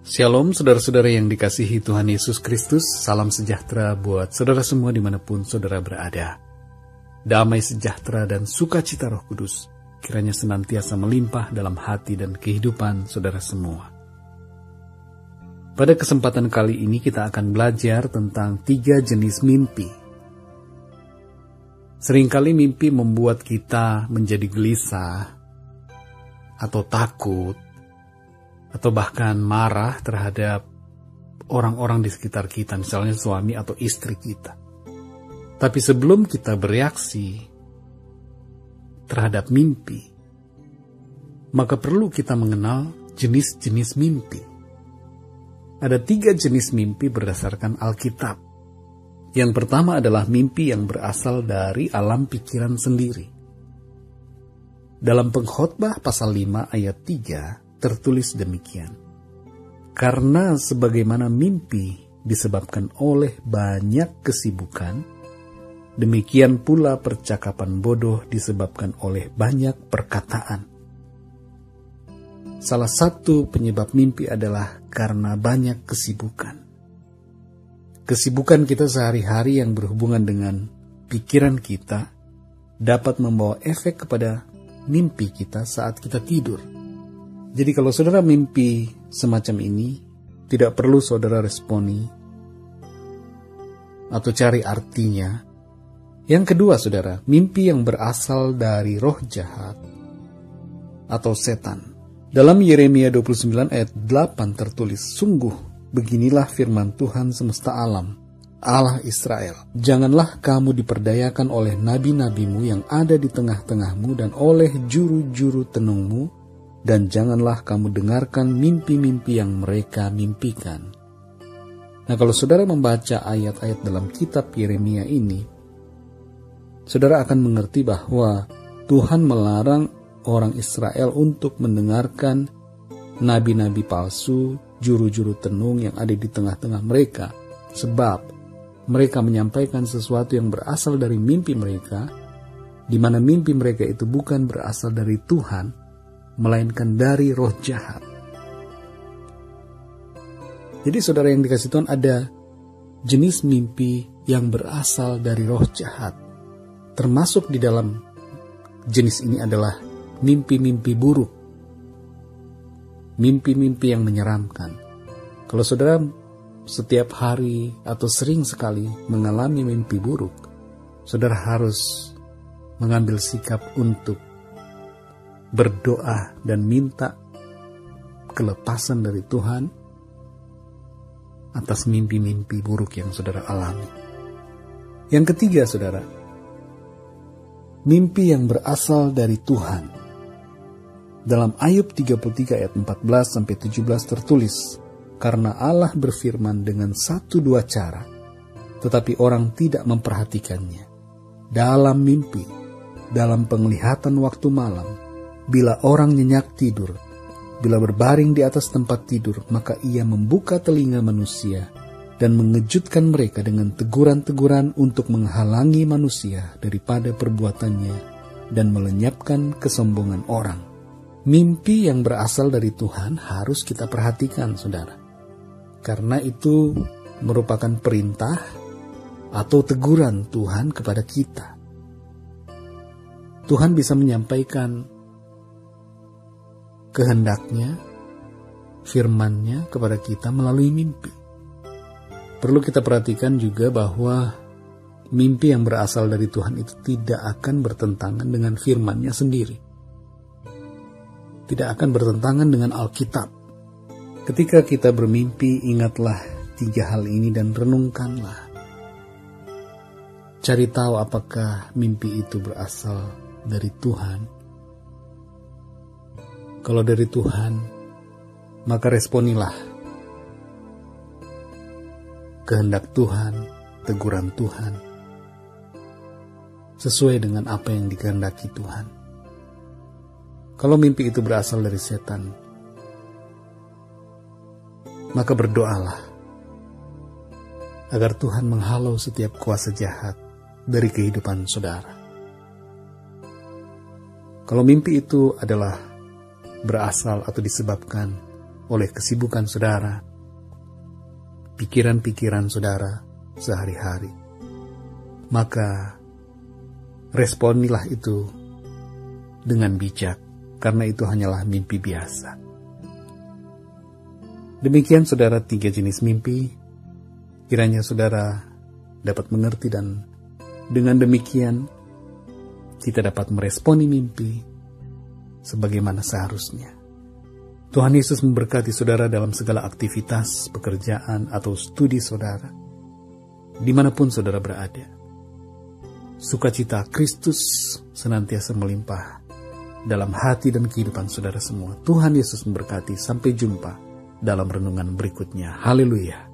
Shalom saudara-saudara yang dikasihi Tuhan Yesus Kristus, salam sejahtera buat saudara semua dimanapun saudara berada. Damai sejahtera dan sukacita Roh Kudus kiranya senantiasa melimpah dalam hati dan kehidupan saudara semua. Pada kesempatan kali ini kita akan belajar tentang 3 jenis mimpi. Seringkali mimpi membuat kita menjadi gelisah atau takut, atau bahkan marah terhadap orang-orang di sekitar kita, misalnya suami atau istri kita. Tapi sebelum kita bereaksi terhadap mimpi, maka perlu kita mengenal jenis-jenis mimpi. Ada 3 jenis mimpi berdasarkan Alkitab. Yang pertama adalah mimpi yang berasal dari alam pikiran sendiri. Dalam Pengkhotbah pasal 5 ayat 3, tertulis demikian. Karena sebagaimana mimpi disebabkan oleh banyak kesibukan, demikian pula percakapan bodoh disebabkan oleh banyak perkataan. Salah satu penyebab mimpi adalah karena banyak kesibukan. Kesibukan kita sehari-hari yang berhubungan dengan pikiran kita dapat membawa efek kepada mimpi kita saat kita tidur. Jadi kalau saudara mimpi semacam ini, tidak perlu saudara responi atau cari artinya. Yang kedua saudara, mimpi yang berasal dari roh jahat atau setan. Dalam Yeremia 29 ayat 8 tertulis, sungguh beginilah firman Tuhan semesta alam, Allah Israel. Janganlah kamu diperdayakan oleh nabi-nabimu yang ada di tengah-tengahmu dan oleh juru-juru tenungmu, dan janganlah kamu dengarkan mimpi-mimpi yang mereka mimpikan. Nah, kalau saudara membaca ayat-ayat dalam kitab Yeremia ini, saudara akan mengerti bahwa Tuhan melarang orang Israel untuk mendengarkan nabi-nabi palsu, juru-juru tenung yang ada di tengah-tengah mereka, sebab mereka menyampaikan sesuatu yang berasal dari mimpi mereka, di mana mimpi mereka itu bukan berasal dari Tuhan, melainkan dari roh jahat. Jadi saudara yang dikasihi Tuhan, ada jenis mimpi yang berasal dari roh jahat. Termasuk di dalam jenis ini adalah mimpi-mimpi buruk. Mimpi-mimpi yang menyeramkan. Kalau saudara setiap hari atau sering sekali mengalami mimpi buruk, saudara harus mengambil sikap untuk berdoa dan minta kelepasan dari Tuhan atas mimpi-mimpi buruk yang saudara alami. Yang ketiga saudara, mimpi yang berasal dari Tuhan. Dalam Ayub 33 ayat 14-17 tertulis, karena Allah berfirman dengan 1-2 cara, tetapi orang tidak memperhatikannya. Dalam mimpi, dalam penglihatan waktu malam, bila orang nyenyak tidur, bila berbaring di atas tempat tidur, maka ia membuka telinga manusia dan mengejutkan mereka dengan teguran-teguran untuk menghalangi manusia daripada perbuatannya dan melenyapkan kesombongan orang. Mimpi yang berasal dari Tuhan harus kita perhatikan, saudara. Karena itu merupakan perintah atau teguran Tuhan kepada kita. Tuhan bisa menyampaikan kehendaknya, firman-Nya kepada kita melalui mimpi. Perlu kita perhatikan juga bahwa mimpi yang berasal dari Tuhan itu tidak akan bertentangan dengan firman-Nya sendiri. Tidak akan bertentangan dengan Alkitab. Ketika kita bermimpi, ingatlah 3 hal ini dan renungkanlah. Cari tahu apakah mimpi itu berasal dari Tuhan. Kalau dari Tuhan, maka responilah kehendak Tuhan, teguran Tuhan, sesuai dengan apa yang dikehendaki Tuhan. Kalau mimpi itu berasal dari setan, maka berdoalah agar Tuhan menghalau setiap kuasa jahat dari kehidupan saudara. Kalau mimpi itu adalah berasal atau disebabkan oleh kesibukan saudara, pikiran-pikiran saudara sehari-hari. Maka responilah itu dengan bijak, karena itu hanyalah mimpi biasa. Demikian saudara 3 jenis mimpi. Kiranya saudara dapat mengerti dan dengan demikian kita dapat meresponi mimpi sebagaimana seharusnya. Tuhan Yesus memberkati saudara dalam segala aktivitas, pekerjaan, atau studi saudara, dimanapun saudara berada. Sukacita Kristus senantiasa melimpah dalam hati dan kehidupan saudara semua. Tuhan Yesus memberkati. Sampai jumpa dalam renungan berikutnya. Haleluya.